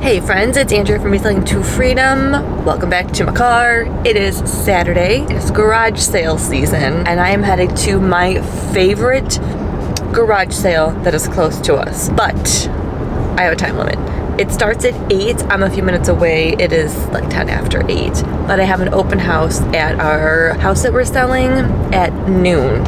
Hey friends, it's Andrea from Reselling to Freedom. Welcome back to my car. It is Saturday. It is garage sale season, and I am heading to my favorite garage sale that is close to us. But I have a time limit. It starts at 8. I'm a few minutes away. It is like 10 after 8. But I have an open house at our house that we're selling at noon.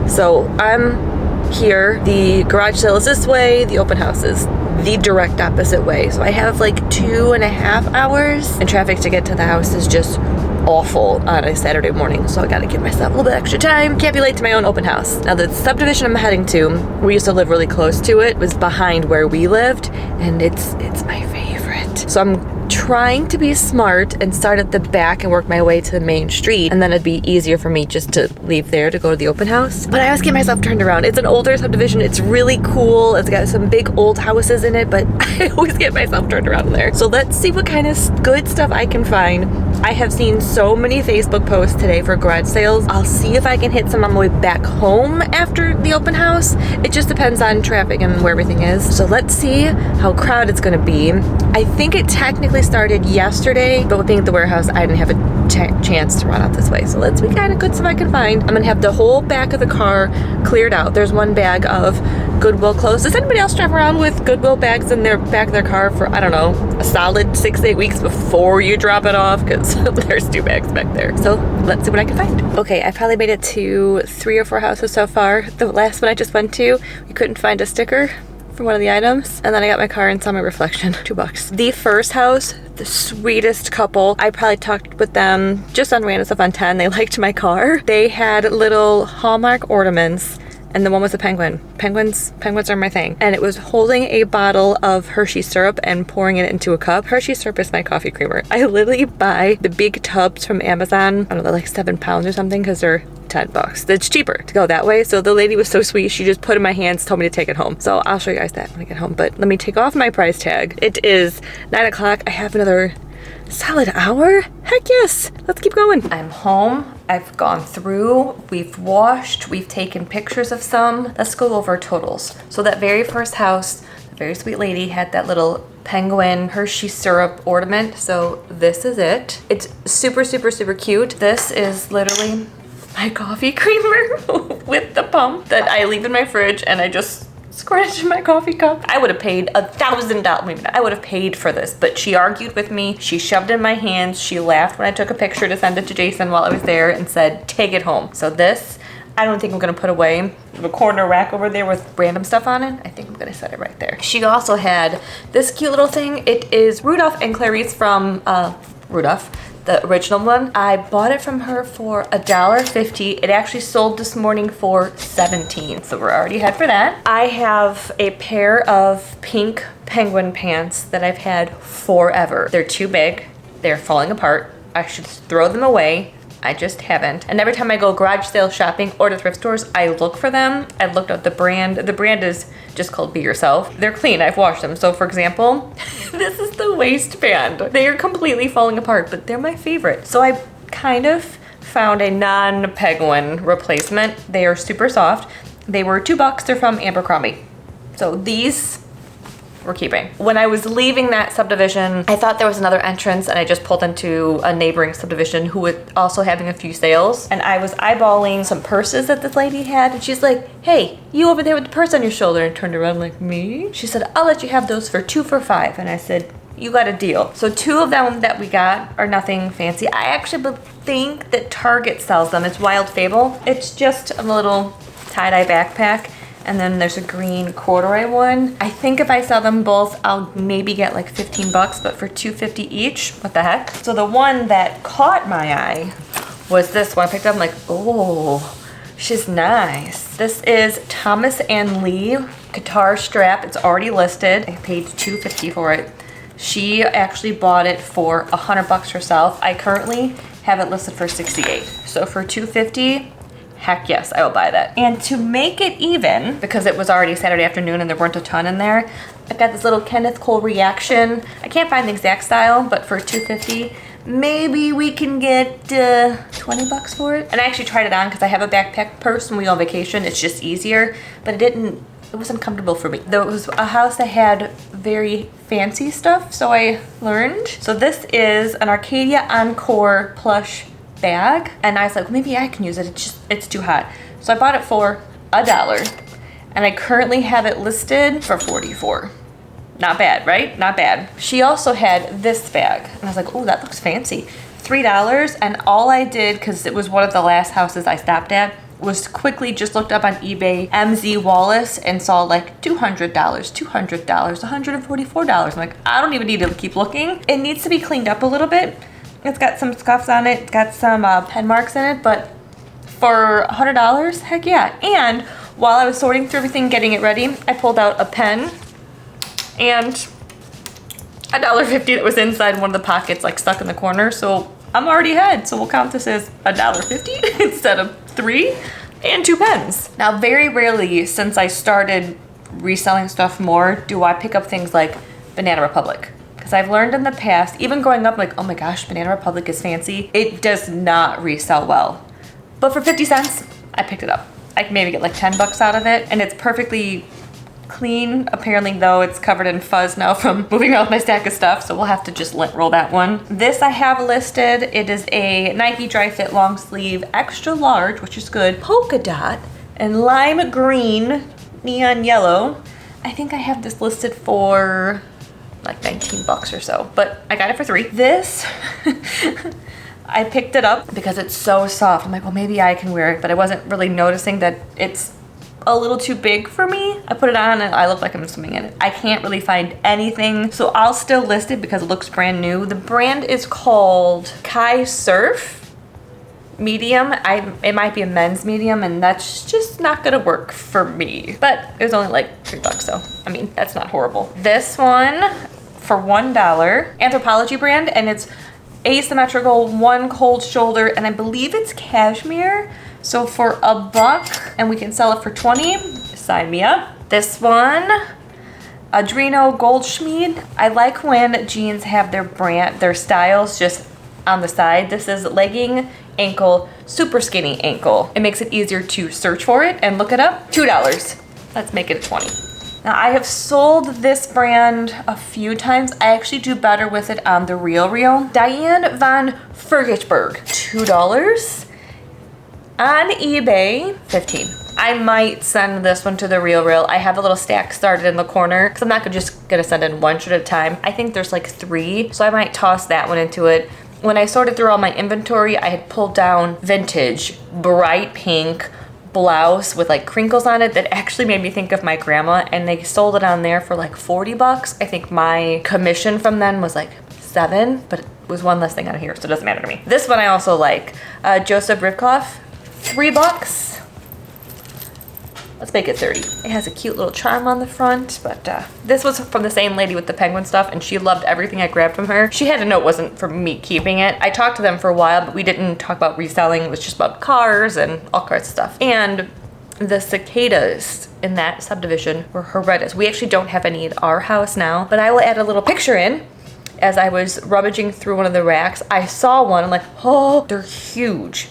So I'm here. The garage sale is this way. The open house is the direct opposite way. So I have like 2.5 hours, and traffic to get to the house is just awful on a Saturday morning. So I gotta give myself a little bit extra time. Can't be late to my own open house. Now the subdivision I'm heading to, we used to live really close to it, was behind where we lived, and it's my favorite. So I'm trying to be smart and start at the back and work my way to the main street, and then it'd be easier for me just to leave there to go to the open house. But I always get myself turned around. It's an older subdivision. It's really cool. It's got some big old houses in it, but I always get myself turned around there. So let's see what kind of good stuff I can find. I have seen so many Facebook posts today for garage sales. I'll see if I can hit some on my way back home after the open house. It just depends on traffic and where everything is. So let's see how crowded it's gonna be. I think it technically started yesterday, but with being at the warehouse, I didn't have a chance to run out this way. So let's be kind of good stuff I can find. I'm gonna have the whole back of the car cleared out. There's one bag of Goodwill clothes. Does anybody else drive around with Goodwill bags in their back of their car for, I don't know, a solid 6 to 8 weeks before you drop it off? Because there's 2 bags back there. So let's see what I can find. Okay, I probably made it to 3 or 4 houses so far. The last one I just went to, we couldn't find a sticker for one of the items, and then I got my car and saw my reflection. $2. The first house, the sweetest couple. I probably talked with them just on random stuff on 10. They liked my car. They had little Hallmark ornaments, and the one was a penguin. Penguins are my thing. And it was holding a bottle of Hershey syrup and pouring it into a cup. Hershey syrup is my coffee creamer. I literally buy the big tubs from Amazon. I don't know, they're like 7 pounds or something, because they're $10. It's cheaper to go that way. So the lady was so sweet. She just put it in my hands, told me to take it home. So I'll show you guys that when I get home. But let me take off my price tag. It is 9 o'clock. I have another solid hour. Heck yes. Let's keep going. I'm home. I've gone through. We've washed. We've taken pictures of some. Let's go over totals. So that very first house, the very sweet lady had that little penguin Hershey syrup ornament. So this is it. It's super, super, super cute. This is literally my coffee creamer with the pump that I leave in my fridge, and I just squirt it in my coffee cup. I would have paid $1,000. Maybe not. I would have paid for this, but she argued with me. She shoved it in my hands. She laughed when I took a picture to send it to Jason while I was there and said, take it home. So this, I don't think I'm gonna put away. The corner rack over there with random stuff on it. I think I'm gonna set it right there. She also had this cute little thing. It is Rudolph and Clarice from Rudolph, the original one. I bought it from her for $1.50. It actually sold this morning for $17, so we're already ahead for that. I have a pair of pink penguin pants that I've had forever. They're too big. They're falling apart. I should throw them away. I just haven't. And every time I go garage sale shopping or to thrift stores, I look for them. I looked up the brand. The brand is just called Be Yourself. They're clean. I've washed them. So for example, this is the waistband. They are completely falling apart, but they're my favorite. So I kind of found a non-penguin replacement. They are super soft. They were $2. They're from Abercrombie. So these we're keeping. When I was leaving that subdivision, I thought there was another entrance, and I just pulled into a neighboring subdivision who was also having a few sales. And I was eyeballing some purses that this lady had, and she's like, hey, you over there with the purse on your shoulder, and turned around like, me? She said, I'll let you have those for 2 for $5. And I said, you got a deal. So 2 of them that we got are nothing fancy. I actually think that Target sells them. It's Wild Fable. It's just a little tie-dye backpack. And then there's a green corduroy one. I think if I sell them both, I'll maybe get like $15, but for $2.50 each, what the heck? So the one that caught my eye was this one. I picked up, I'm like, oh, she's nice. This is Thomas and Lee guitar strap. It's already listed. I paid $2.50 for it. She actually bought it for $100 herself. I currently have it listed for $68. So for $2.50, heck yes, I will buy that. And to make it even, because it was already Saturday afternoon and there weren't a ton in there, I've got this little Kenneth Cole reaction. I can't find the exact style, but for $2.50, maybe we can get $20 for it. And I actually tried it on because I have a backpack purse when we go on vacation. It's just easier, but it wasn't comfortable for me. There was a house that had very fancy stuff, so I learned. So this is an Arcadia Encore plush bag, and I was like, well, maybe I can use it. It's too hot. So I bought it for $1, and I currently have it listed for $44. Not bad, right? Not bad. She also had this bag, and I was like, oh, that looks fancy. $3, and all I did, because it was one of the last houses I stopped at, was quickly just looked up on eBay MZ Wallace and saw like $200, $200, $144. I'm like, I don't even need to keep looking. It needs to be cleaned up a little bit. It's got some scuffs on it, got some pen marks in it, but for $100, heck yeah. And while I was sorting through everything, getting it ready, I pulled out a pen and $1.50 that was inside one of the pockets, like stuck in the corner. So I'm already ahead. So we'll count this as $1.50 instead of $3 and 2 pens. Now, very rarely since I started reselling stuff more do I pick up things like Banana Republic. Because I've learned in the past, even growing up, like, oh my gosh, Banana Republic is fancy. It does not resell well. But for 50 cents, I picked it up. I can maybe get like 10 bucks out of it, and it's perfectly clean. Apparently, though, it's covered in fuzz now from moving around my stack of stuff, so we'll have to just lint roll that one. This I have listed. It is a Nike Dry Fit long sleeve, extra large, which is good, polka dot, and lime green, neon yellow. I think I have this listed for like 19 bucks or so, but I got it for $3. This, I picked it up because it's so soft. I'm like, well, maybe I can wear it, but I wasn't really noticing that it's a little too big for me. I put it on and I look like I'm swimming in it. I can't really find anything, so I'll still list it because it looks brand new. The brand is called Kai Surf medium. It might be a men's medium, and that's just not gonna work for me. But it was only like $3, so I mean, that's not horrible. This one for $1, Anthropology brand, and it's asymmetrical, one cold shoulder, and I believe it's cashmere. So for $1, and we can sell it for 20, sign me up. This one, Adreno Goldschmied. I like when jeans have their styles just on the side. This is legging ankle, super skinny ankle. It makes it easier to search for it and look it up. $2. Let's make it a 20. Now, I have sold this brand a few times. I actually do better with it on the Real. Diane von Furgichberg, $2. On eBay, $15. I might send this one to the Real. I have a little stack started in the corner because I'm not just gonna send in one at a time. I think there's like 3, so I might toss that one into it. When I sorted through all my inventory, I had pulled down vintage, bright pink blouse with like crinkles on it that actually made me think of my grandma, and they sold it on there for like $40. I think my commission from them was like $7, but it was one less thing out of here, so it doesn't matter to me. This one I also like, Joseph Rivkoff, $3. Let's make it 30. It has a cute little charm on the front, but this was from the same lady with the penguin stuff, and she loved everything I grabbed from her. She had to know it wasn't for me keeping it. I talked to them for a while, but we didn't talk about reselling. It was just about cars and all kinds of stuff. And the cicadas in that subdivision were horrendous. We actually don't have any at our house now, but I will add a little picture in. As I was rummaging through one of the racks, I saw one. I'm like, oh, they're huge.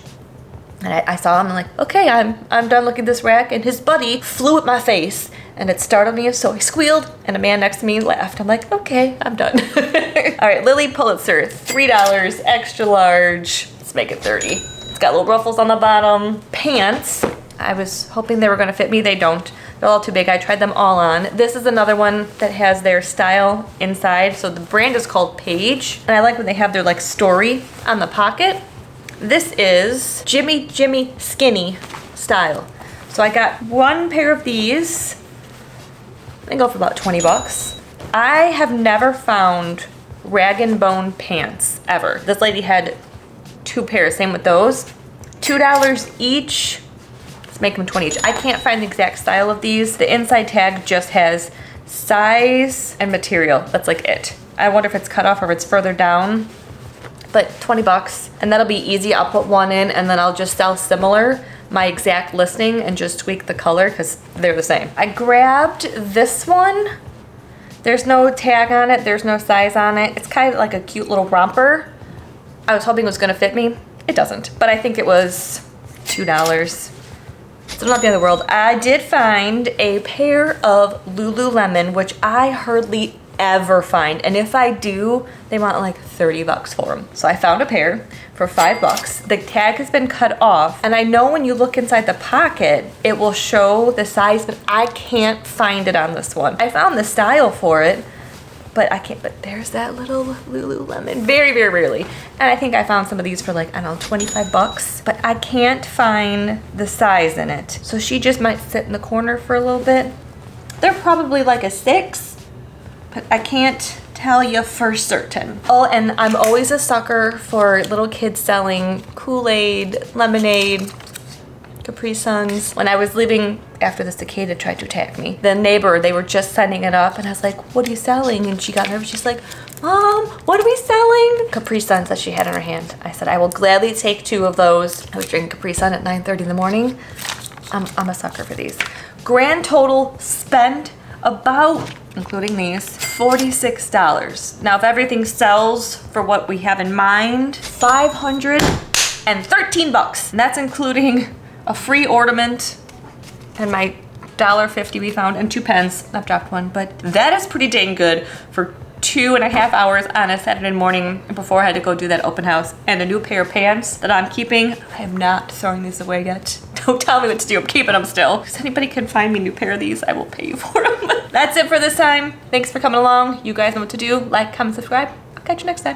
And I saw him, I'm like, okay, I'm done looking at this rack, and his buddy flew at my face, and it startled me, so I squealed, and a man next to me laughed. I'm like, okay, I'm done. All right, Lily Pulitzer, $3, extra large. Let's make it 30. It's got little ruffles on the bottom. Pants, I was hoping they were gonna fit me. They don't. They're all too big. I tried them all on. This is another one that has their style inside. So the brand is called Paige, and I like when they have their like story on the pocket. This is Jimmy Skinny style. So I got one pair of these. They go for about $20. I have never found rag and bone pants ever. This lady had 2 pairs, same with those. $2 each. Let's make them 20 each. I can't find the exact style of these. The inside tag just has size and material. That's like it. I wonder if it's cut off or if it's further down. But $20, and that'll be easy. I'll put one in, and then I'll just sell similar, my exact listing, and just tweak the color because they're the same. I grabbed this one. There's no tag on it. There's no size on it. It's kind of like a cute little romper. I was hoping it was gonna fit me. It doesn't, but I think it was $2. So not the end of the world. I did find a pair of Lululemon, which I hardly ever find. And if I do, they want like 30 bucks for them. So I found a pair for $5. The tag has been cut off. And I know when you look inside the pocket, it will show the size, but I can't find it on this one. I found the style for it, but I can't, but there's that little Lululemon, very, very rarely. And I think I found some of these for like, I don't know, 25 bucks, but I can't find the size in it. So she just might sit in the corner for a little bit. They're probably like a 6, but I can't tell you for certain. Oh, and I'm always a sucker for little kids selling Kool-Aid, lemonade, Capri Suns. When I was leaving after the cicada tried to attack me, the neighbor, they were just setting it up and I was like, what are you selling? And she got nervous. She's like, Mom, what are we selling? Capri Suns that she had in her hand. I said, I will gladly take 2 of those. I was drinking Capri Sun at 9:30 in the morning. I'm a sucker for these. Grand total spend about, including these, $46. Now, if everything sells for what we have in mind, $513. And that's including a free ornament and my $1.50 we found and 2 pens. I've dropped one, but that is pretty dang good for 2.5 hours on a Saturday morning before I had to go do that open house. And a new pair of pants that I'm keeping. I am not throwing these away yet. Don't tell me what to do, I'm keeping them still. If anybody can find me a new pair of these, I will pay you for them. That's it for this time. Thanks for coming along. You guys know what to do. Like, comment, subscribe. I'll catch you next time.